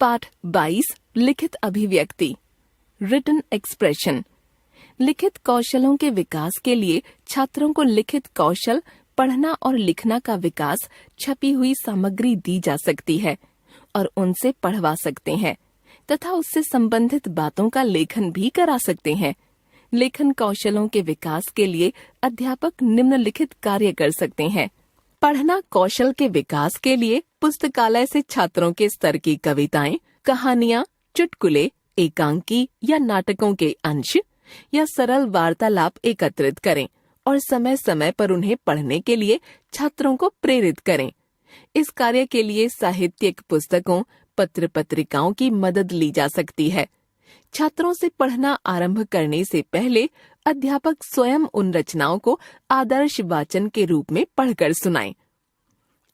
पाठ 22 लिखित अभिव्यक्ति रिटन एक्सप्रेशन। लिखित कौशलों के विकास के लिए छात्रों को लिखित कौशल, पढ़ना और लिखना का विकास छपी हुई सामग्री दी जा सकती है और उनसे पढ़वा सकते हैं तथा उससे संबंधित बातों का लेखन भी करा सकते हैं। लेखन कौशलों के विकास के लिए अध्यापक निम्नलिखित कार्य कर सकते हैं। पढ़ना कौशल के विकास के लिए पुस्तकालय से छात्रों के स्तर की कविताएं, कहानियां, चुटकुले, एकांकी या नाटकों के अंश या सरल वार्तालाप एकत्रित करें और समय समय पर उन्हें पढ़ने के लिए छात्रों को प्रेरित करें। इस कार्य के लिए साहित्यिक पुस्तकों, पत्र पत्रिकाओं की मदद ली जा सकती है। छात्रों से पढ़ना आरंभ करने से पहले अध्यापक स्वयं उन रचनाओं को आदर्श वाचन के रूप में पढ़कर सुनाएं।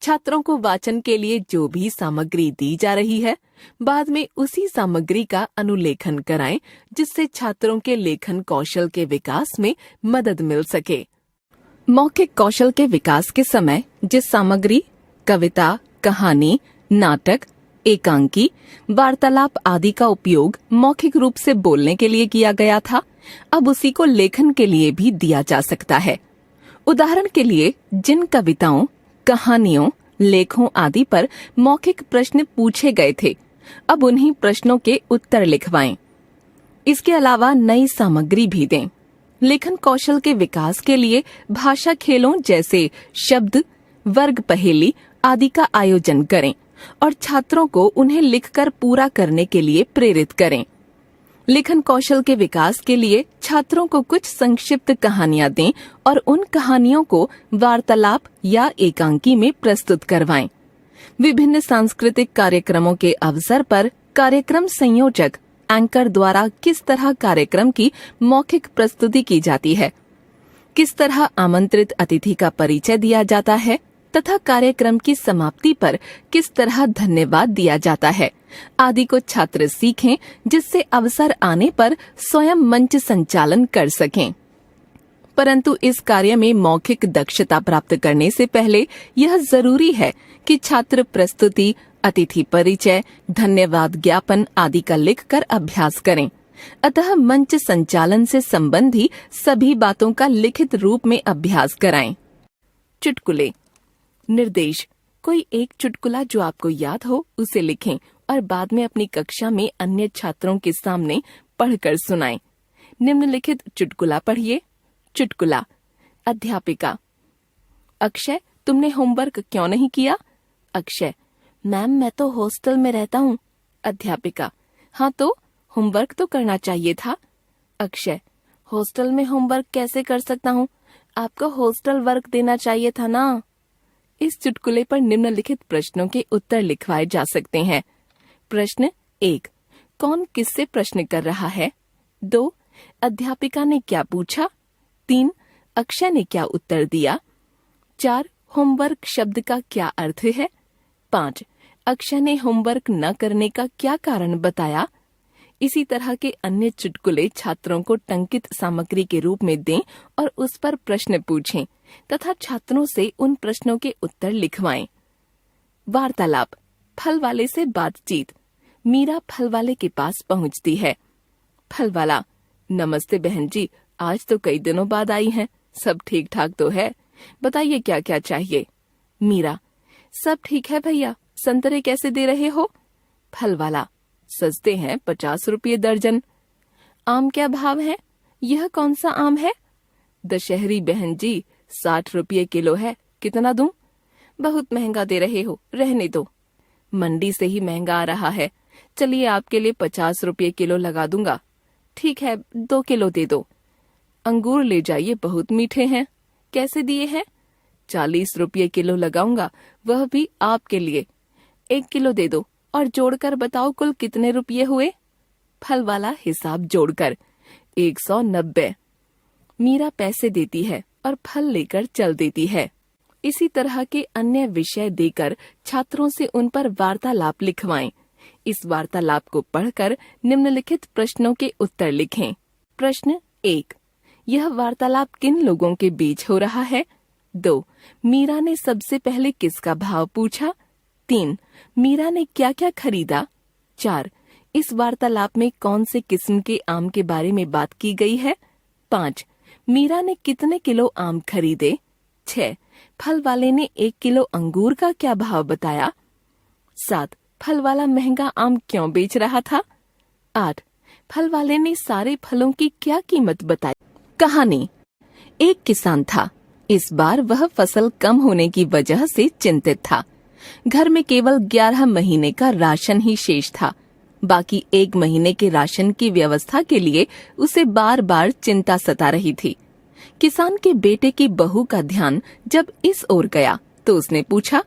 छात्रों को वाचन के लिए जो भी सामग्री दी जा रही है, बाद में उसी सामग्री का अनुलेखन कराएं, जिससे छात्रों के लेखन कौशल के विकास में मदद मिल सके। मौखिक कौशल के विकास के समय जिस सामग्री, कविता, कहानी, नाटक, एकांकी, वार्तालाप आदि का उपयोग मौखिक रूप से बोलने के लिए किया गया था, अब उसी को लेखन के लिए भी दिया जा सकता है। उदाहरण के लिए जिन कविताओं, कहानियों, लेखों आदि पर मौखिक प्रश्न पूछे गए थे, अब उन्हीं प्रश्नों के उत्तर लिखवाएं। इसके अलावा नई सामग्री भी दें। लेखन कौशल के विकास के लिए भाषा खेलों जैसे शब्द, वर्ग पहेली आदि का आयोजन करें और छात्रों को उन्हें लिखकर पूरा करने के लिए प्रेरित करें। लेखन कौशल के विकास के लिए छात्रों को कुछ संक्षिप्त कहानियां दें और उन कहानियों को वार्तालाप या एकांकी में प्रस्तुत करवाएं। विभिन्न सांस्कृतिक कार्यक्रमों के अवसर पर कार्यक्रम संयोजक, एंकर द्वारा किस तरह कार्यक्रम की मौखिक प्रस्तुति की जाती है, किस तरह आमंत्रित अतिथि का परिचय दिया जाता है तथा कार्यक्रम की समाप्ति पर किस तरह धन्यवाद दिया जाता है आदि को छात्र सीखें, जिससे अवसर आने पर स्वयं मंच संचालन कर सकें। परंतु इस कार्य में मौखिक दक्षता प्राप्त करने से पहले यह जरूरी है कि छात्र प्रस्तुति, अतिथि परिचय, धन्यवाद ज्ञापन आदि का लिखकर अभ्यास करें। अतः मंच संचालन से संबंधी सभी बातों का लिखित रूप में अभ्यास कराएं। चुटकुले। निर्देश: कोई एक चुटकुला जो आपको याद हो उसे लिखें और बाद में अपनी कक्षा में अन्य छात्रों के सामने पढ़कर सुनाएं। निम्नलिखित चुटकुला पढ़िए। चुटकुला। अध्यापिका: अक्षय, तुमने होमवर्क क्यों नहीं किया? अक्षय: मैम, मैं तो हॉस्टल में रहता हूँ। अध्यापिका: हाँ तो होमवर्क तो करना चाहिए था। अक्षय: हॉस्टल में होमवर्क कैसे कर सकता हूँ? आपको हॉस्टल वर्क देना चाहिए था ना। इस चुटकुले पर निम्नलिखित प्रश्नों के उत्तर लिखवाए जा सकते हैं। प्रश्न 1, कौन किससे प्रश्न कर रहा है? 2, अध्यापिका ने क्या पूछा? 3, अक्षय ने क्या उत्तर दिया? 4, होमवर्क शब्द का क्या अर्थ है? 5, अक्षय ने होमवर्क न करने का क्या कारण बताया? इसी तरह के अन्य चुटकुले छात्रों को टंकित सामग्री के रूप में दें और उस पर प्रश्न पूछें तथा छात्रों से उन प्रश्नों के उत्तर लिखवाएं। वार्तालाप। फल वाले से बातचीत। मीरा फल वाले के पास पहुंचती है। फल वाला: नमस्ते बहन जी, आज तो कई दिनों बाद आई हैं। सब ठीक ठाक तो है? बताइए क्या क्या चाहिए? मीरा: सब ठीक है भैया, संतरे कैसे दे रहे हो? फल वाला: सस्ते हैं, 50 रुपये दर्जन। आम क्या भाव है? यह कौन सा आम है? दशहरी बहन जी, 60 रुपये किलो है, कितना दूं? बहुत महंगा दे रहे हो, रहने दो। मंडी से ही महंगा आ रहा है, चलिए आपके लिए 50 रुपये किलो लगा दूंगा। ठीक है, 2 किलो दे दो। अंगूर ले जाइए, बहुत मीठे हैं। कैसे दिए हैं? 40 रुपये किलो लगाऊंगा, वह भी आपके लिए। 1 किलो दे दो और जोड़कर बताओ कुल कितने रुपये हुए? फल वाला हिसाब जोड़कर: 190। मीरा पैसे देती है और फल लेकर चल देती है। इसी तरह के अन्य विषय देकर छात्रों से उन पर वार्तालाप लिखवाएं। इस वार्तालाप को पढ़कर निम्नलिखित प्रश्नों के उत्तर लिखें। प्रश्न 1, यह वार्तालाप किन लोगों के बीच हो रहा है? 2, मीरा ने सबसे पहले किसका भाव पूछा? 3, मीरा ने क्या क्या खरीदा? 4. इस वार्तालाप में कौन से किस्म के आम के बारे में बात की गई है? 5. मीरा ने कितने किलो आम खरीदे? 6. फल वाले ने 1 किलो अंगूर का क्या भाव बताया? 7. फल वाला महंगा आम क्यों बेच रहा था? 8. फल वाले ने सारे फलों की क्या कीमत बताई? कहानी। एक किसान था। इस बार वह फसल कम होने की वजह से चिंतित था। घर में केवल 11 महीने का राशन ही शेष था। बाकी 1 महीने के राशन की व्यवस्था के लिए उसे बार बार चिंता सता रही थी। किसान के बेटे की बहू का ध्यान जब इस ओर गया तो उसने पूछा,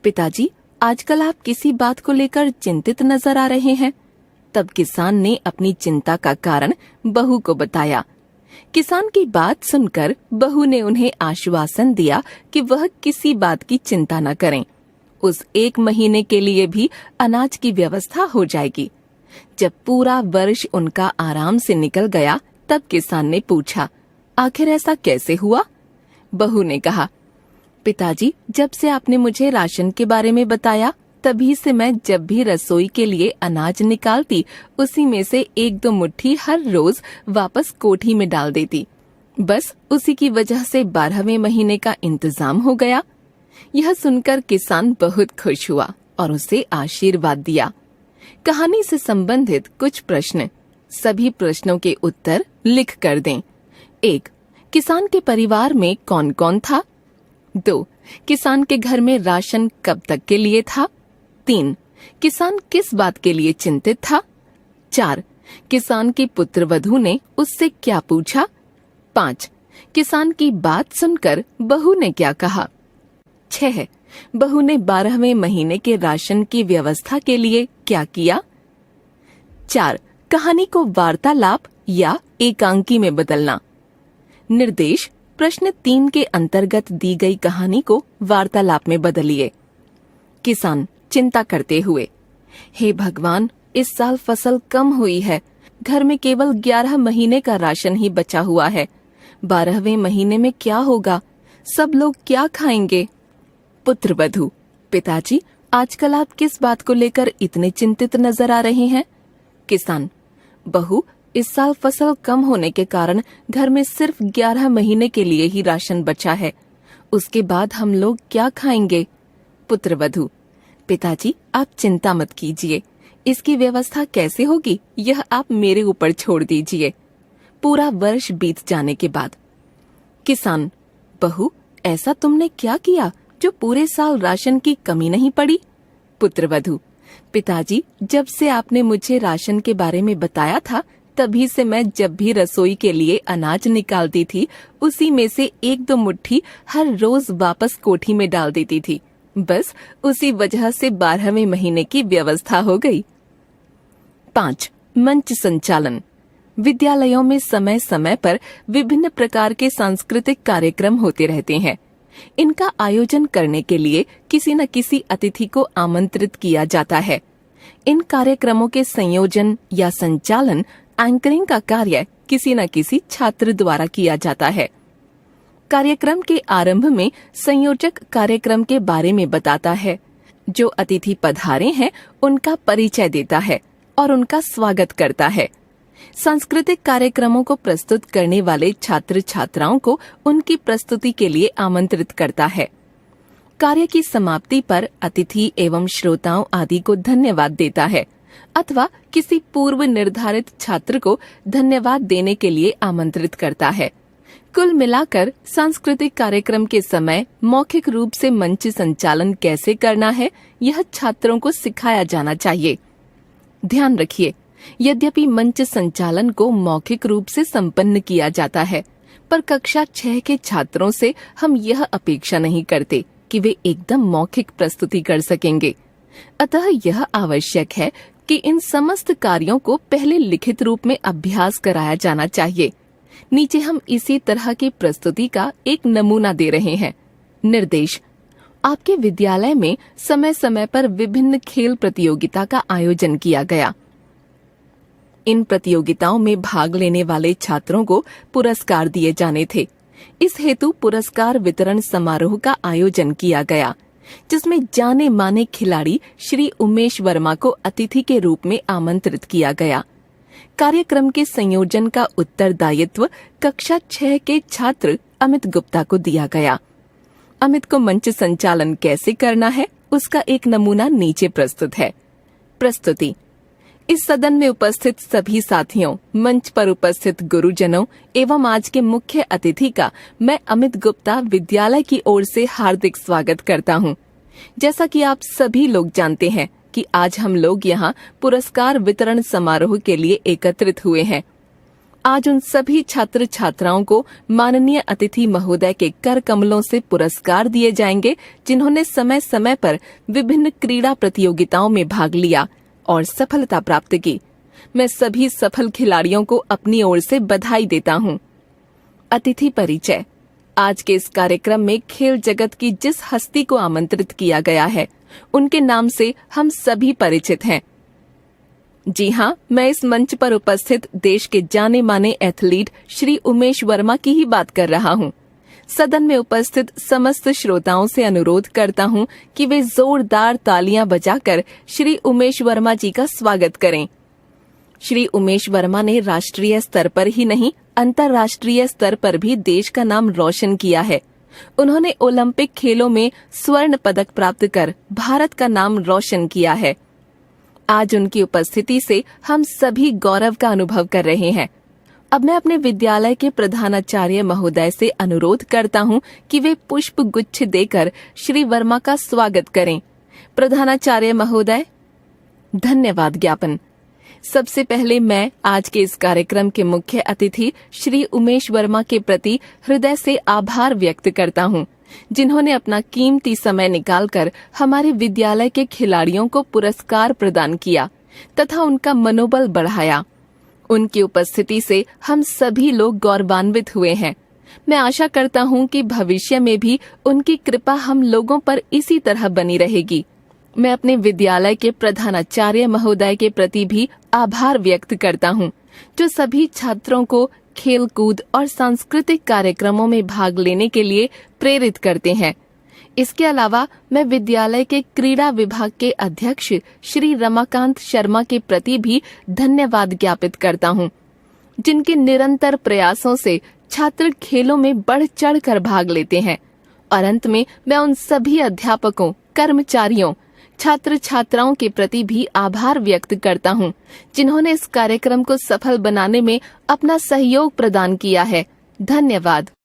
पिताजी, आजकल आप किसी बात को लेकर चिंतित नजर आ रहे हैं। तब किसान ने अपनी चिंता का कारण बहू को बताया। किसान की बात सुनकर बहू ने उन्हें आश्वासन दिया कि वह किसी बात की चिंता न करें। उस 1 महीने के लिए भी अनाज की व्यवस्था हो जाएगी। जब पूरा वर्ष उनका आराम से निकल गया तब किसान ने पूछा, आखिर ऐसा कैसे हुआ? बहू ने कहा, पिताजी, जब से आपने मुझे राशन के बारे में बताया तभी से मैं जब भी रसोई के लिए अनाज निकालती उसी में से 1-2 मुट्ठी हर रोज वापस कोठी में डाल देती। बस उसी की वजह से 12वें महीने का इंतजाम हो गया। यह सुनकर किसान बहुत खुश हुआ और उसे आशीर्वाद दिया। कहानी से संबंधित कुछ प्रश्न। सभी प्रश्नों के उत्तर लिख कर दें। 1. किसान के परिवार में कौन कौन था? 2. किसान के घर में राशन कब तक के लिए था? 3. किसान किस बात के लिए चिंतित था? 4. किसान की पुत्रवधू ने उससे क्या पूछा? 5. किसान की बात सुनकर बहू ने क्या कहा? 6. बहू ने 12वें महीने के राशन की व्यवस्था के लिए क्या किया? 4. कहानी को वार्तालाप या एकांकी में बदलना। निर्देश। प्रश्न 3 के अंतर्गत दी गई कहानी को वार्तालाप में बदलिए। किसान चिंता करते हुए, हे भगवान, इस साल फसल कम हुई है। घर में केवल 11 महीने का राशन ही बचा हुआ है। 12वें महीने में क्या होगा? सब लोग क्या खाएंगे? पुत्रवधू, पिताजी, आजकल आप किस बात को लेकर इतने चिंतित नजर आ रहे हैं? किसान, बहू, इस साल फसल कम होने के कारण घर में सिर्फ 11 महीने के लिए ही राशन बचा है। उसके बाद हम लोग क्या खाएंगे? पुत्रवधू, पिताजी, आप चिंता मत कीजिए। इसकी व्यवस्था कैसे होगी यह आप मेरे ऊपर छोड़ दीजिए। पूरा वर्ष बीत जाने के बाद। किसान, बहू, ऐसा तुमने क्या किया जो पूरे साल राशन की कमी नहीं पड़ी? पुत्रवधू, पिताजी, जब से आपने मुझे राशन के बारे में बताया था तभी से मैं जब भी रसोई के लिए अनाज निकालती थी उसी में से 1-2 मुट्ठी हर रोज वापस कोठी में डाल देती थी। बस उसी वजह से 12वें महीने की व्यवस्था हो गई। 5. मंच संचालन। विद्यालयों में समय समय पर विभिन्न प्रकार के सांस्कृतिक कार्यक्रम होते रहते हैं। इनका आयोजन करने के लिए किसी न किसी अतिथि को आमंत्रित किया जाता है। इन कार्यक्रमों के संयोजन या संचालन, एंकरिंग का कार्य किसी न किसी छात्र द्वारा किया जाता है। कार्यक्रम के आरंभ में संयोजक कार्यक्रम के बारे में बताता है। जो अतिथि पधारे हैं उनका परिचय देता है और उनका स्वागत करता है। सांस्कृतिक कार्यक्रमों को प्रस्तुत करने वाले छात्र छात्राओं को उनकी प्रस्तुति के लिए आमंत्रित करता है। कार्य की समाप्ति पर अतिथि एवं श्रोताओं आदि को धन्यवाद देता है अथवा किसी पूर्व निर्धारित छात्र को धन्यवाद देने के लिए आमंत्रित करता है। कुल मिलाकर सांस्कृतिक कार्यक्रम के समय मौखिक रूप से मंच संचालन कैसे करना है यह छात्रों को सिखाया जाना चाहिए। ध्यान रखिए, यद्यपि मंच संचालन को मौखिक रूप से संपन्न किया जाता है, पर कक्षा 6 के छात्रों से हम यह अपेक्षा नहीं करते कि वे एकदम मौखिक प्रस्तुति कर सकेंगे। अतः यह आवश्यक है कि इन समस्त कार्यों को पहले लिखित रूप में अभ्यास कराया जाना चाहिए। नीचे हम इसी तरह की प्रस्तुति का एक नमूना दे रहे हैं। निर्देश। आपके विद्यालय में समय समय पर विभिन्न खेल प्रतियोगिता का आयोजन किया गया। इन प्रतियोगिताओं में भाग लेने वाले छात्रों को पुरस्कार दिए जाने थे। इस हेतु पुरस्कार वितरण समारोह का आयोजन किया गया। जिसमें जाने माने खिलाड़ी श्री उमेश वर्मा को अतिथि के रूप में आमंत्रित किया गया। कार्यक्रम के संयोजन का उत्तरदायित्व कक्षा 6 के छात्र अमित गुप्ता को दिया गया। अमित को मंच संचालन कैसे करना है, उसका एक नमूना नीचे प्रस्तुत है। प्रस्तुति। इस सदन में उपस्थित सभी साथियों, मंच पर उपस्थित गुरुजनों एवं आज के मुख्य अतिथि का मैं अमित गुप्ता विद्यालय की ओर से हार्दिक स्वागत करता हूं। जैसा कि आप सभी लोग जानते हैं कि आज हम लोग यहां पुरस्कार वितरण समारोह के लिए एकत्रित हुए हैं। आज उन सभी छात्र छात्राओं को माननीय अतिथि महोदय के कर कमलों से पुरस्कार दिए जाएंगे, जिन्होंने समय समय पर विभिन्न क्रीड़ा प्रतियोगिताओं में भाग लिया और सफलता प्राप्त की। मैं सभी सफल खिलाड़ियों को अपनी ओर से बधाई देता हूं। अतिथि परिचय। आज के इस कार्यक्रम में खेल जगत की जिस हस्ती को आमंत्रित किया गया है, उनके नाम से हम सभी परिचित हैं। जी हाँ, मैं इस मंच पर उपस्थित देश के जाने माने एथलीट श्री उमेश वर्मा की ही बात कर रहा हूँ। सदन में उपस्थित समस्त श्रोताओं से अनुरोध करता हूँ कि वे जोरदार तालियां बजाकर श्री उमेश वर्मा जी का स्वागत करें। श्री उमेश वर्मा ने राष्ट्रीय स्तर पर ही नहीं, अंतर्राष्ट्रीय स्तर पर भी देश का नाम रोशन किया है। उन्होंने ओलंपिक खेलों में स्वर्ण पदक प्राप्त कर भारत का नाम रोशन किया है। आज उनकी उपस्थिति से हम सभी गौरव का अनुभव कर रहे हैं। अब मैं अपने विद्यालय के प्रधानाचार्य महोदय से अनुरोध करता हूं कि वे पुष्प गुच्छ देकर श्री वर्मा का स्वागत करें। प्रधानाचार्य महोदय। धन्यवाद ज्ञापन। सबसे पहले मैं आज के इस कार्यक्रम के मुख्य अतिथि श्री उमेश वर्मा के प्रति हृदय से आभार व्यक्त करता हूं, जिन्होंने अपना कीमती समय निकालकर हमारे विद्यालय के खिलाड़ियों को पुरस्कार प्रदान किया तथा उनका मनोबल बढ़ाया। उनकी उपस्थिति से हम सभी लोग गौरवान्वित हुए हैं। मैं आशा करता हूं कि भविष्य में भी उनकी कृपा हम लोगों पर इसी तरह बनी रहेगी। मैं अपने विद्यालय के प्रधानाचार्य महोदय के प्रति भी आभार व्यक्त करता हूं, जो सभी छात्रों को खेल कूद और सांस्कृतिक कार्यक्रमों में भाग लेने के लिए प्रेरित करते हैं। इसके अलावा मैं विद्यालय के क्रीड़ा विभाग के अध्यक्ष श्री रमाकांत शर्मा के प्रति भी धन्यवाद ज्ञापित करता हूं, जिनके निरंतर प्रयासों से छात्र खेलों में बढ़ चढ़ कर भाग लेते हैं। और अंत में मैं उन सभी अध्यापकों, कर्मचारियों, छात्र छात्राओं के प्रति भी आभार व्यक्त करता हूं, जिन्होंने इस कार्यक्रम को सफल बनाने में अपना सहयोग प्रदान किया है। धन्यवाद।